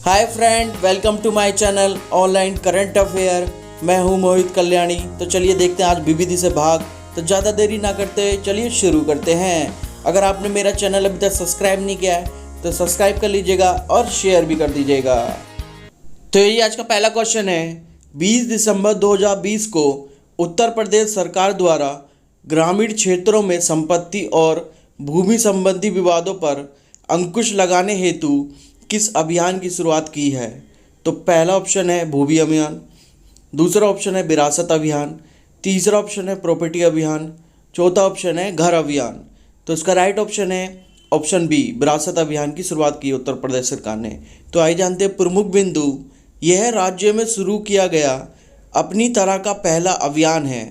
Hi friend, welcome to my channel online current affair. मैं हूं मोहित कल्याणी। तो चलिए देखते हैं आज बीबीसी से भाग। तो ज़्यादा देरी ना करते चलिए शुरू करते हैं। अगर आपने मेरा चैनल अभी तक सब्सक्राइब नहीं किया है तो सब्सक्राइब कर लीजिएगा और शेयर भी कर दीजिएगा। तो ये आज का पहला क्वेश्चन है। 20 दिसंबर 2020 को उत्तर प्रदेश सरकार द्वारा ग्रामीण क्षेत्रों में संपत्ति और भूमि संबंधी विवादों पर अंकुश लगाने हेतु किस अभियान की शुरुआत की है? तो पहला ऑप्शन है भूमि अभियान, दूसरा ऑप्शन है विरासत अभियान, तीसरा ऑप्शन है प्रॉपर्टी अभियान, चौथा ऑप्शन है घर अभियान। तो इसका राइट ऑप्शन है ऑप्शन बी, विरासत अभियान की शुरुआत की उत्तर प्रदेश सरकार ने। तो आइए जानते हैं प्रमुख बिंदु। यह राज्य में शुरू किया गया अपनी तरह का पहला अभियान है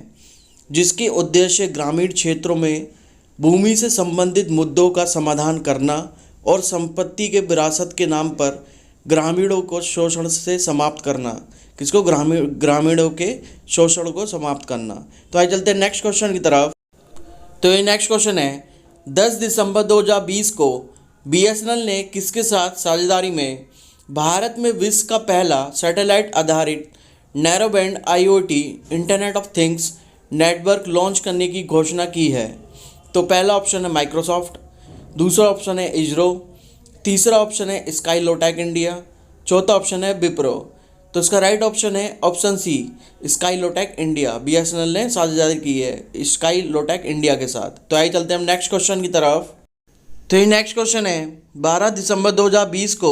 जिसके उद्देश्य ग्रामीण क्षेत्रों में भूमि से संबंधित मुद्दों का समाधान करना और संपत्ति के विरासत के नाम पर ग्रामीणों को शोषण से समाप्त करना। किसको? ग्रामीणों के शोषण को समाप्त करना। तो आइए चलते हैं नेक्स्ट क्वेश्चन की तरफ। तो ये नेक्स्ट क्वेश्चन है। 10 दिसंबर 2020 को बीएसएनएल ने किसके साथ साझेदारी में भारत में विश्व का पहला सैटेलाइट आधारित narrow band IoT internet of things network launch करने की घोषणा की है? तो पहला ऑप्शन है माइक्रोसॉफ्ट, दूसरा ऑप्शन है इसरो, तीसरा ऑप्शन है स्काईलोटेक इंडिया, चौथा ऑप्शन है विप्रो। तो इसका राइट ऑप्शन है ऑप्शन सी, स्काईलोटेक इंडिया। बीएसएनएल ने साझेदारी की है स्काईलोटेक इंडिया के साथ। तो आइए चलते हैं हम नेक्स्ट क्वेश्चन की तरफ। तो ये नेक्स्ट क्वेश्चन है। 12 दिसंबर 2020 को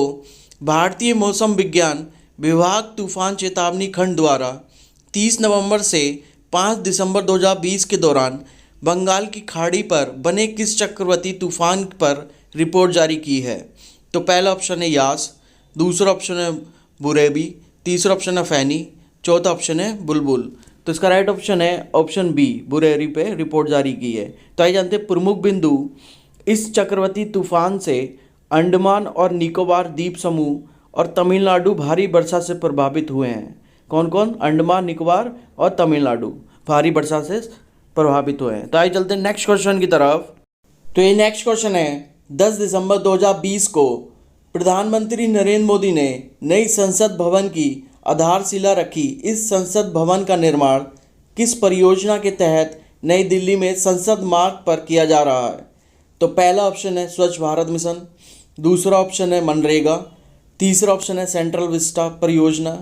भारतीय मौसम विज्ञान विभाग तूफान चेतावनी खंड द्वारा 30 नवंबर से 5 दिसंबर 2020 के दौरान बंगाल की खाड़ी पर बने किस चक्रवाती तूफान पर रिपोर्ट जारी की है? तो पहला ऑप्शन है यास, दूसरा ऑप्शन है बुरेवी, तीसरा ऑप्शन है फैनी, चौथा ऑप्शन है बुलबुल। तो इसका राइट ऑप्शन है ऑप्शन बी, बुरेवी पे रिपोर्ट जारी की है। तो आइए जानते हैं प्रमुख बिंदु। इस चक्रवाती तूफान से अंडमान और निकोबार द्वीप समूह और तमिलनाडु भारी वर्षा से प्रभावित हुए हैं। कौन कौन? अंडमान निकोबार और तमिलनाडु भारी वर्षा से प्रभावित हुए हैं। तो आइए चलते हैं नेक्स्ट क्वेश्चन की तरफ। तो ये नेक्स्ट क्वेश्चन है। 10 दिसंबर 2020 को प्रधानमंत्री नरेंद्र मोदी ने नई संसद भवन की आधारशिला रखी। इस संसद भवन का निर्माण किस परियोजना के तहत नई दिल्ली में संसद मार्ग पर किया जा रहा है? तो पहला ऑप्शन है स्वच्छ भारत मिशन, दूसरा ऑप्शन है मनरेगा, तीसरा ऑप्शन है सेंट्रल विस्टा परियोजना,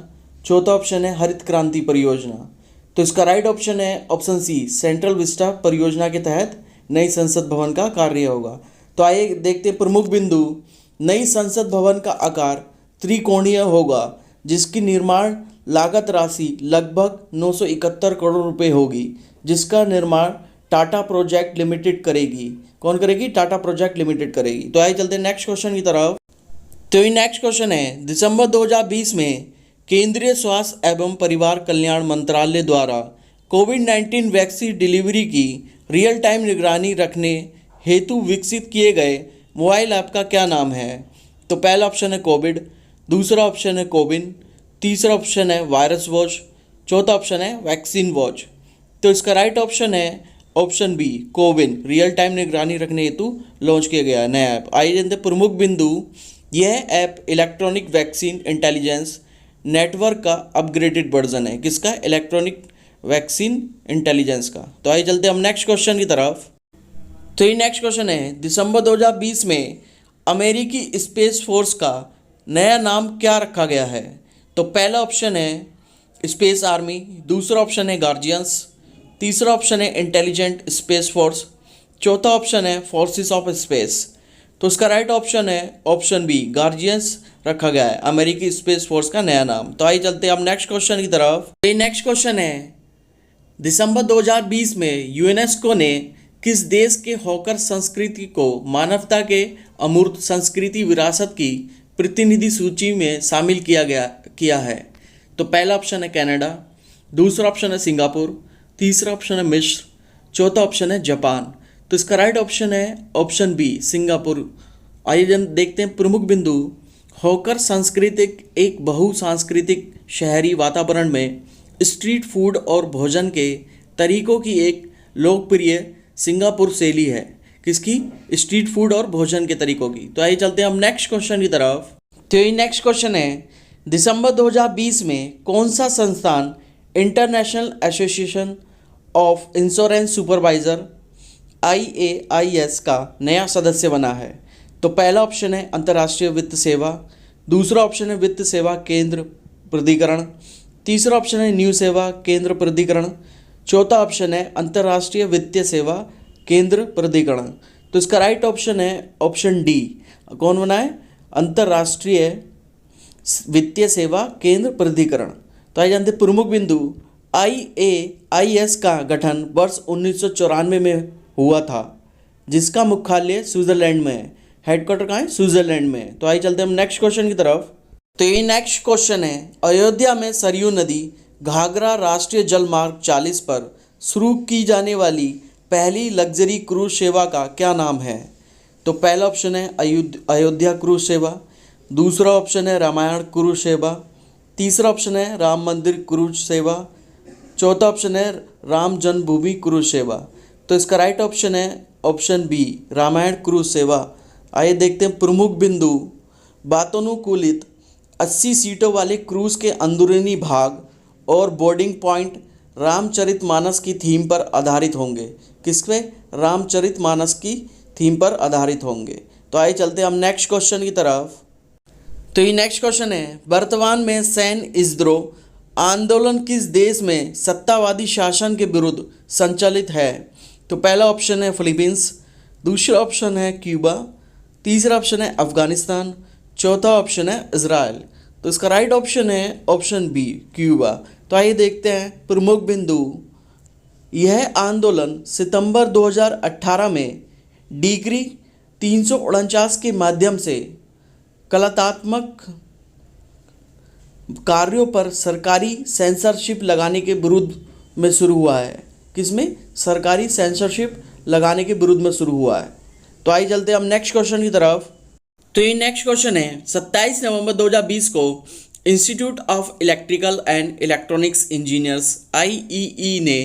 चौथा ऑप्शन है हरित क्रांति परियोजना। तो इसका राइट ऑप्शन है ऑप्शन सी, सेंट्रल विस्टा परियोजना के तहत नई संसद भवन का कार्य होगा। तो आइए देखते हैं प्रमुख बिंदु। नई संसद भवन का आकार त्रिकोणीय होगा जिसकी निर्माण लागत राशि लगभग 971 करोड़ रुपए होगी, जिसका निर्माण टाटा प्रोजेक्ट लिमिटेड करेगी। कौन करेगी? टाटा प्रोजेक्ट लिमिटेड करेगी। तो आइए चलते हैं नेक्स्ट क्वेश्चन की तरफ। तो ये नेक्स्ट क्वेश्चन है। दिसंबर 2020 में केंद्रीय स्वास्थ्य एवं परिवार कल्याण मंत्रालय द्वारा कोविड-19 वैक्सीन डिलीवरी की रियल टाइम निगरानी रखने हेतु विकसित किए गए मोबाइल ऐप का क्या नाम है? तो पहला ऑप्शन है कोविड, दूसरा ऑप्शन है कोविन, तीसरा ऑप्शन है वायरस वॉच, चौथा ऑप्शन है वैक्सीन वॉच। तो इसका राइट ऑप्शन है option B, CoWIN. Real time निगरानी रखने हेतु लॉन्च किया गया नया ऐप। आइए जानते हैं प्रमुख बिंदु। यह app electronic vaccine intelligence network का अपग्रेडेड वर्जन है। किसका? इलेक्ट्रॉनिक वैक्सीन इंटेलिजेंस का। तो आइए चलते हैं हम नेक्स्ट क्वेश्चन की तरफ। तो ये नेक्स्ट क्वेश्चन है। दिसंबर 2020 में अमेरिकी स्पेस फोर्स का नया नाम क्या रखा गया है? तो पहला ऑप्शन है स्पेस आर्मी, दूसरा ऑप्शन है गार्जियंस, तीसरा ऑप्शन है इंटेलिजेंट स्पेस फोर्स, चौथा ऑप्शन है फोर्सेस ऑफ स्पेस। तो इसका राइट ऑप्शन है ऑप्शन बी, गार्जियंस रखा गया है अमेरिकी स्पेस फोर्स का नया नाम। तो आइए चलते हैं अब नेक्स्ट क्वेश्चन की तरफ। ये नेक्स्ट क्वेश्चन है। दिसंबर 2020 में यूनेस्को ने किस देश के हॉकर संस्कृति को मानवता के अमूर्त संस्कृति विरासत की प्रतिनिधि सूची में शामिल किया है? तो पहला ऑप्शन है कनाडा, दूसरा ऑप्शन है सिंगापुर, तीसरा ऑप्शन है मिस्र, चौथा ऑप्शन है जापान। तो इसका राइट ऑप्शन है ऑप्शन बी, सिंगापुर। आइए देखते हैं प्रमुख बिंदु। हॉकर सांस्कृतिक एक बहुसांस्कृतिक शहरी वातावरण में स्ट्रीट फूड और भोजन के तरीकों की एक लोकप्रिय सिंगापुर शैली है। किसकी? स्ट्रीट फूड और भोजन के तरीकों की। तो आइए चलते हैं हम नेक्स्ट क्वेश्चन की तरफ। तो ये नेक्स्ट क्वेश्चन है, दिसंबर 2020 में कौन सा संस्थान international association of insurance supervisor IAIS का नया सदस्य बना है? तो पहला ऑप्शन है अंतर्राष्ट्रीय वित्त सेवा, दूसरा ऑप्शन है वित्त सेवा केंद्र प्राधिकरण, तीसरा ऑप्शन है न्यू सेवा केंद्र प्राधिकरण, चौथा ऑप्शन है अंतर्राष्ट्रीय वित्तीय सेवा केंद्र प्राधिकरण। तो इसका राइट ऑप्शन है ऑप्शन डी। कौन बना है? अंतर्राष्ट्रीय वित्तीय सेवा केंद्र प्राधिकरण। तो आइए जानते प्रमुख बिंदु। IAIS का गठन वर्ष 1994 में हुआ था, जिसका मुख्यालय स्विट्जरलैंड में है। हेडक्वार्टर कहाँ है? स्विट्जरलैंड में है। तो आइए चलते हम नेक्स्ट क्वेश्चन की तरफ। तो ये नेक्स्ट क्वेश्चन है, अयोध्या में सरयू नदी घाघरा राष्ट्रीय जल मार्ग 40 पर शुरू की जाने वाली पहली लग्जरी क्रूज सेवा का क्या नाम है? तो पहला ऑप्शन है अयोध्या क्रूज सेवा, दूसरा ऑप्शन है रामायण क्रूज सेवा, तीसरा ऑप्शन है राम मंदिर क्रूज सेवा, चौथा ऑप्शन है राम जन्मभूमि क्रूज सेवा। तो इसका राइट ऑप्शन है ऑप्शन बी, रामायण क्रूज सेवा। आइए देखते हैं प्रमुख बिंदु। वातानुकूलित 80 सीटों वाले क्रूज के अंदरूनी भाग और बोर्डिंग पॉइंट रामचरितमानस की थीम पर आधारित होंगे। किस पे? रामचरितमानस की थीम पर आधारित होंगे। तो आइए चलते हैं हम नेक्स्ट क्वेश्चन की तरफ। तो ये नेक्स्ट क्वेश्चन है, वर्तमान में सैन्य विद्रोह आंदोलन किस देश में सत्तावादी शासन के विरुद्ध संचालित है? तो पहला ऑप्शन है फिलीपींस, दूसरा ऑप्शन है क्यूबा, तीसरा ऑप्शन है अफगानिस्तान, चौथा ऑप्शन है इजराइल। तो इसका राइट ऑप्शन है ऑप्शन बी, क्यूबा। तो आइए देखते हैं प्रमुख बिंदु। यह आंदोलन सितंबर 2018 में डिग्री 349 के माध्यम से कलात्मक कार्यों पर सरकारी सेंसरशिप लगाने के विरुद्ध में शुरू हुआ है। किसमें? सरकारी सेंसरशिप लगाने के विरुद्ध में शुरू हुआ है। तो आइए चलते हैं हम नेक्स्ट क्वेश्चन की तरफ। तो ये नेक्स्ट क्वेश्चन है, 27 नवंबर 2020 को institute of electrical and electronics engineers IEE ने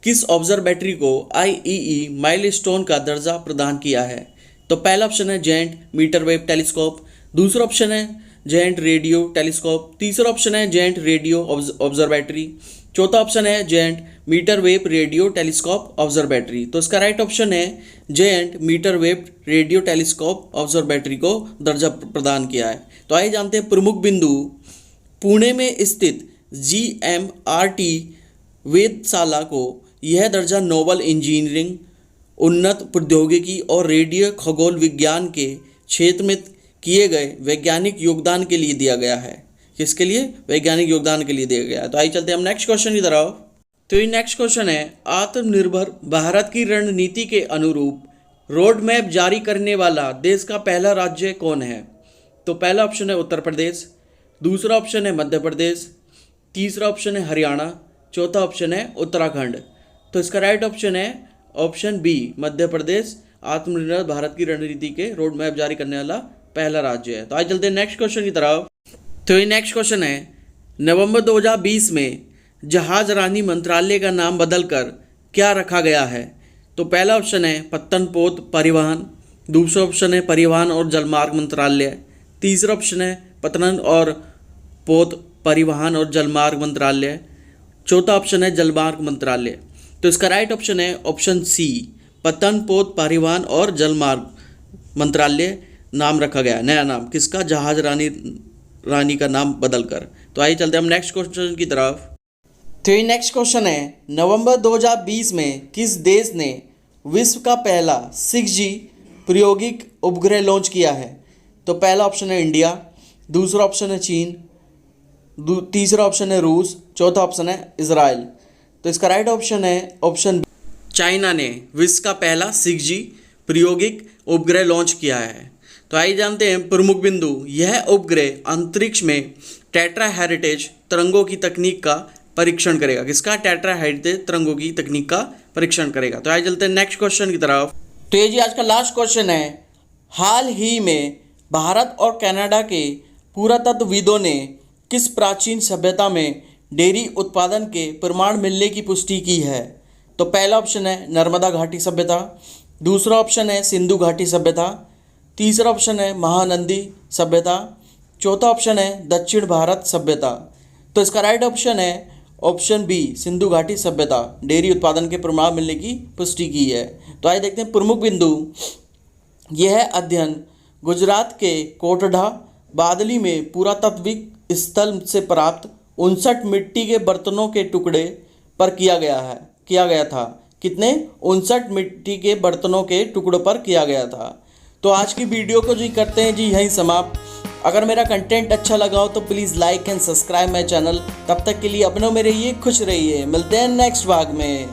किस ऑब्जर्वेटरी को IEE माइलस्टोन का दर्जा प्रदान किया है? तो पहला ऑप्शन है जेंट मीटरवेव टेलीस्कोप, दूसरा ऑप्शन है जेंट रेडियो टेलीस्कोप, तीसरा ऑप्शन है जेंट रेडियो ऑब्जर्वेटरी, चौथा ऑप्शन है giant metrewave radio telescope observatory. तो इसका राइट ऑप्शन है giant metrewave radio telescope observatory को दर्जा प्रदान किया है। तो आइए जानते हैं प्रमुख बिंदु। पुणे में स्थित GMRT वेधशाला को यह दर्जा नोबल इंजीनियरिंग, उन्नत प्रौद्योगिकी और रेडियो खगोल विज्ञान के क्षेत्र में किए गए वैज्ञानिक योगदान के लिए दिया गया है। किसके लिए? वैज्ञानिक योगदान के लिए दिया गया है। तो आइए चलते हैं हम नेक्स्ट क्वेश्चन की तरफ। तो ये नेक्स्ट क्वेश्चन है, आत्मनिर्भर भारत की रणनीति के अनुरूप रोड मैप जारी करने वाला देश का पहला राज्य कौन है? तो पहला ऑप्शन है उत्तर प्रदेश, दूसरा ऑप्शन है मध्य प्रदेश, तीसरा ऑप्शन है हरियाणा, चौथा ऑप्शन है उत्तराखंड। तो इसका राइट ऑप्शन है ऑप्शन बी, मध्य प्रदेश आत्मनिर्भर भारत की रणनीति के रोड मैप जारी करने वाला पहला राज्य है। तो आज चलते हैं नेक्स्ट क्वेश्चन की तरफ। तो ये नेक्स्ट क्वेश्चन है, नवंबर 2020 में जहाज रानी मंत्रालय का नाम बदलकर क्या रखा गया है? तो पहला ऑप्शन है पत्तन पोत परिवहन, दूसरा ऑप्शन है परिवहन और जलमार्ग मंत्रालय, तीसरा ऑप्शन है पत्तन और पोत परिवहन और जलमार्ग मंत्रालय, चौथा ऑप्शन है जलमार्ग मंत्रालय। तो इसका राइट ऑप्शन है ऑप्शन सी, पत्तन पोत परिवहन और जलमार्ग मंत्रालय नाम रखा गया, नया नाम किसका? जहाज रानी का नाम बदलकर। तो आइए चलते हैं हम नेक्स्ट क्वेश्चन की तरफ। तो ये नेक्स्ट क्वेश्चन है, नवंबर 2020 में किस देश ने विश्व का पहला 6G प्रायोगिक उपग्रह लॉन्च किया है? तो पहला ऑप्शन है इंडिया, दूसरा ऑप्शन है चीन, तीसरा ऑप्शन है रूस, चौथा ऑप्शन है इजराइल। तो इसका राइट ऑप्शन है ऑप्शन बी, चाइना ने विश्व का पहला 6G प्रायोगिक उपग्रह लॉन्च किया है। तो आइए जानते हैं प्रमुख बिंदु। यह उपग्रह अंतरिक्ष में टेट्रा हेरिटेज तरंगों की तकनीक का परीक्षण करेगा। किसका? टेट्रा हेरिटेज तरंगों की तकनीक का परीक्षण करेगा। तो आइए चलते हैं नेक्स्ट क्वेश्चन की तरफ। तो ये जी आज का लास्ट क्वेश्चन है, हाल ही में भारत और कनाडा के पुरातत्वविदों ने किस प्राचीन सभ्यता में डेयरी उत्पादन के प्रमाण मिलने की पुष्टि की है? तो पहला ऑप्शन है नर्मदा घाटी सभ्यता, दूसरा ऑप्शन है सिंधु घाटी सभ्यता, तीसरा ऑप्शन है महानंदी सभ्यता, चौथा ऑप्शन है दक्षिण भारत सभ्यता। तो इसका राइट ऑप्शन है ऑप्शन बी, सिंधु घाटी सभ्यता। डेयरी उत्पादन के प्रमाण मिलने की पुष्टि की है। तो आइए देखते हैं प्रमुख बिंदु। यह अध्ययन गुजरात के कोटढ़ा बादली में पुरातात्विक स्थल से प्राप्त 59 मिट्टी के बर्तनों के टुकड़े पर किया गया था। कितने? 59 मिट्टी के बर्तनों के टुकड़ों पर किया गया था। तो आज की वीडियो को जी करते हैं जी यहीं समाप्त। अगर मेरा कंटेंट अच्छा लगा हो तो please like and subscribe my channel. तब तक के लिए अपनों में रहिए, खुश रहिए। मिलते हैं नेक्स्ट भाग में।